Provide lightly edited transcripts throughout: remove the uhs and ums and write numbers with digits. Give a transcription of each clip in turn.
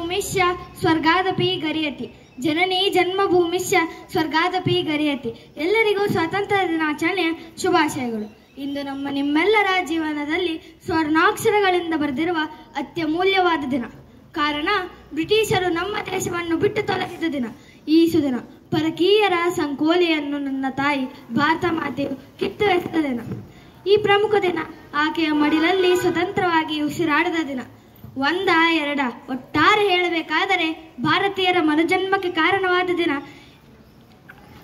ಜನ್ಮಭೂಮಿಶ್ಚ ಸ್ವರ್ಗಾದಪಿ ಗರಿಯತಿ. ಜನನಿ ಜನ್ಮಭೂಮಿಶ್ಚ ಸ್ವರ್ಗಾದಪಿ ಗರಿಯತಿ. ಎಲ್ಲರಿಗೂ ಸ್ವಾತಂತ್ರ್ಯ ದಿನಾಚರಣೆಯ ಶುಭಾಶಯಗಳು. ಇಂದು ನಿಮ್ಮೆಲ್ಲರ ಜೀವನದಲ್ಲಿ ಸ್ವರ್ಣಾಕ್ಷರಗಳಿಂದ ಬರೆದಿರುವ ಅತ್ಯಮೂಲ್ಯವಾದ ದಿನ. ಕಾರಣ ಬ್ರಿಟಿಷರು ನಮ್ಮ ದೇಶವನ್ನು ಬಿಟ್ಟು ತೊಲಗಿದ ದಿನ. ಈ ಸುದಿನ ಪರಕೀಯರ ಸಂಕೋಲೆಯನ್ನು ನನ್ನ ತಾಯಿ ಭಾರತ ಮಾತೆಯು ಕಿತ್ತುವೆಸೆದ ದಿನ. ಈ ಪ್ರಮುಖ ದಿನ ಆಕೆಯ ಮಡಿಲಲ್ಲಿ ಸ್ವತಂತ್ರವಾಗಿ ಉಸಿರಾಡದ ದಿನ. ಒಂದ ಎರಡ ಒಟ್ಟಾರೆ ಹೇಳಬೇಕಾದರೆ ಭಾರತೀಯರ ಮರುಜನ್ಮಕ್ಕೆ ಕಾರಣವಾದ ದಿನ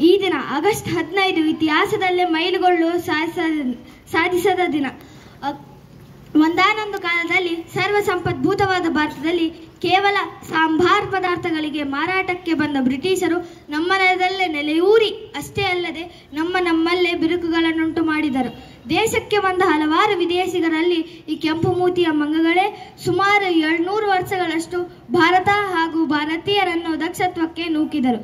ಈ ದಿನ. ಆಗಸ್ಟ್ 15 ಇತಿಹಾಸದಲ್ಲೇ ಮೈಲುಗಲ್ಲು ಸಾಧಿಸದ ದಿನ. ಒಂದಾನೊಂದು ಕಾಲದಲ್ಲಿ ಸರ್ವ ಸಂಪದ್ಭೂತವಾದ ಭಾರತದಲ್ಲಿ ಕೇವಲ ಸಾಂಬಾರ್ ಪದಾರ್ಥಗಳಿಗೆ ಮಾರಾಟಕ್ಕೆ ಬಂದ ಬ್ರಿಟಿಷರು ನಮ್ಮ ನೆಲದಲ್ಲೇ ನೆಲೆಯೂರಿ ಅಷ್ಟೇ ಅಲ್ಲದೆ ನಮ್ಮಲ್ಲೇ ಬಿರುಕುಗಳನ್ನುಂಟು ಮಾಡಿದರು. ದೇಶಕ್ಕೆ ಬಂದ ಹಲವಾರು ವಿದೇಶಿಗರಲ್ಲಿ ಈ ಕೆಂಪು ಮೂತಿಯ ಮಂಗಗಳೇ ಸುಮಾರು 700 ವರ್ಷಗಳಷ್ಟು ಭಾರತ ಹಾಗೂ ಭಾರತೀಯರನ್ನು ದಕ್ಷತ್ವಕ್ಕೆ ನೂಕಿದರು.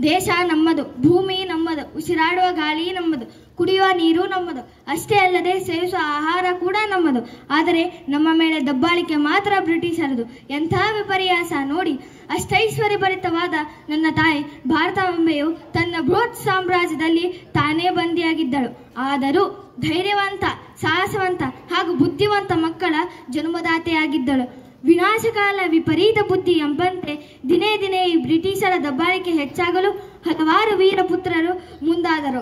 ದೇಶ ನಮ್ಮದು, ಭೂಮಿ ನಮ್ಮದು, ಉಸಿರಾಡುವ ಗಾಳಿ ನಮ್ಮದು, ಕುಡಿಯುವ ನೀರು ನಮ್ಮದು, ಅಷ್ಟೇ ಅಲ್ಲದೆ ಸೇವಿಸುವ ಆಹಾರ ಕೂಡ ನಮ್ಮದು. ಆದರೆ ನಮ್ಮ ಮೇಲೆ ದಬ್ಬಾಳಿಕೆ ಮಾತ್ರ ಬ್ರಿಟಿಷರದು. ಎಂಥ ವಿಪರ್ಯಾಸ ನೋಡಿ! ಅಷ್ಟೈಶ್ವರ್ಯಭರಿತವಾದ ನನ್ನ ತಾಯಿ ಭಾರತಾಂಬೆಯು ತನ್ನ ಬೃಹತ್ ಸಾಮ್ರಾಜ್ಯದಲ್ಲಿ ತಾನೇ ಬಂದಿಯಾಗಿದ್ದಳು. ಆದರೂ ಧೈರ್ಯವಂತ, ಸಾಹಸವಂತ ಹಾಗೂ ಬುದ್ಧಿವಂತ ಮಕ್ಕಳ ಜನ್ಮದಾತೆಯಾಗಿದ್ದಳು. ವಿನಾಶಕಾಲ ವಿಪರೀತ ಬುದ್ಧಿ ಎಂಬಂತೆ ದಿನೇ ದಿನೇ ಈ ಬ್ರಿಟಿಷರ ದಬ್ಬಾಳಿಕೆ ಹೆಚ್ಚಾಗಲು ಹಲವಾರು ವೀರಪುತ್ರರು ಮುಂದಾದರು.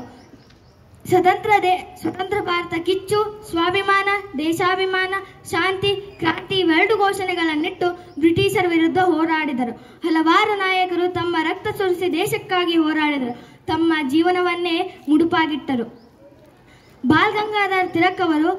ಸ್ವತಂತ್ರ ಭಾರತ ಕಿಚ್ಚು, ಸ್ವಾಭಿಮಾನ, ದೇಶಾಭಿಮಾನ, ಶಾಂತಿ, ಕ್ರಾಂತಿ ಇವೆರಡು ಘೋಷಣೆಗಳನ್ನಿಟ್ಟು ಬ್ರಿಟಿಷರ ವಿರುದ್ಧ ಹೋರಾಡಿದರು. ಹಲವಾರು ನಾಯಕರು ತಮ್ಮ ರಕ್ತ ಸುರಿಸಿ ದೇಶಕ್ಕಾಗಿ ಹೋರಾಡಿದರು, ತಮ್ಮ ಜೀವನವನ್ನೇ ಮುಡುಪಾಗಿಟ್ಟರು. ಬಾಲ್ ಗಂಗಾಧರ್ ತಿಲಕ್ ಅವರು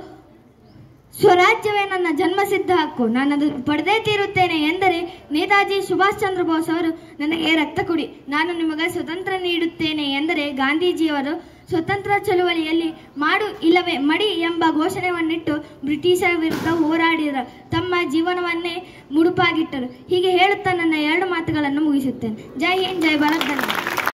ಸ್ವರಾಜ್ಯವೇ ನನ್ನ ಜನ್ಮಸಿದ್ಧ ಹಕ್ಕು, ನಾನದು ಪಡೆದೇ ತೀರುತ್ತೇನೆ ಎಂದರೆ, ನೇತಾಜಿ ಸುಭಾಷ್ ಚಂದ್ರ ಬೋಸ್ ಅವರು ನನಗೆ ರಕ್ತ ಕೊಡಿ, ನಾನು ನಿಮಗೆ ಸ್ವತಂತ್ರ ನೀಡುತ್ತೇನೆ ಎಂದರೆ, ಗಾಂಧೀಜಿಯವರು ಸ್ವತಂತ್ರ ಚಳುವಳಿಯಲ್ಲಿ ಮಾಡು ಇಲ್ಲವೇ ಮಡಿ ಎಂಬ ಘೋಷಣೆಯನ್ನಿಟ್ಟು ಬ್ರಿಟಿಷರ ವಿರುದ್ಧ ಹೋರಾಡಿದರು, ತಮ್ಮ ಜೀವನವನ್ನೇ ಮುಡುಪಾಗಿಟ್ಟರು. ಹೀಗೆ ಹೇಳುತ್ತಾ ನನ್ನ 2 ಮಾತುಗಳನ್ನು ಮುಗಿಸುತ್ತೇನೆ. ಜೈ ಹಿಂದ್, ಜೈ ಭಾರತ್. ಧನ್ಯವಾದ.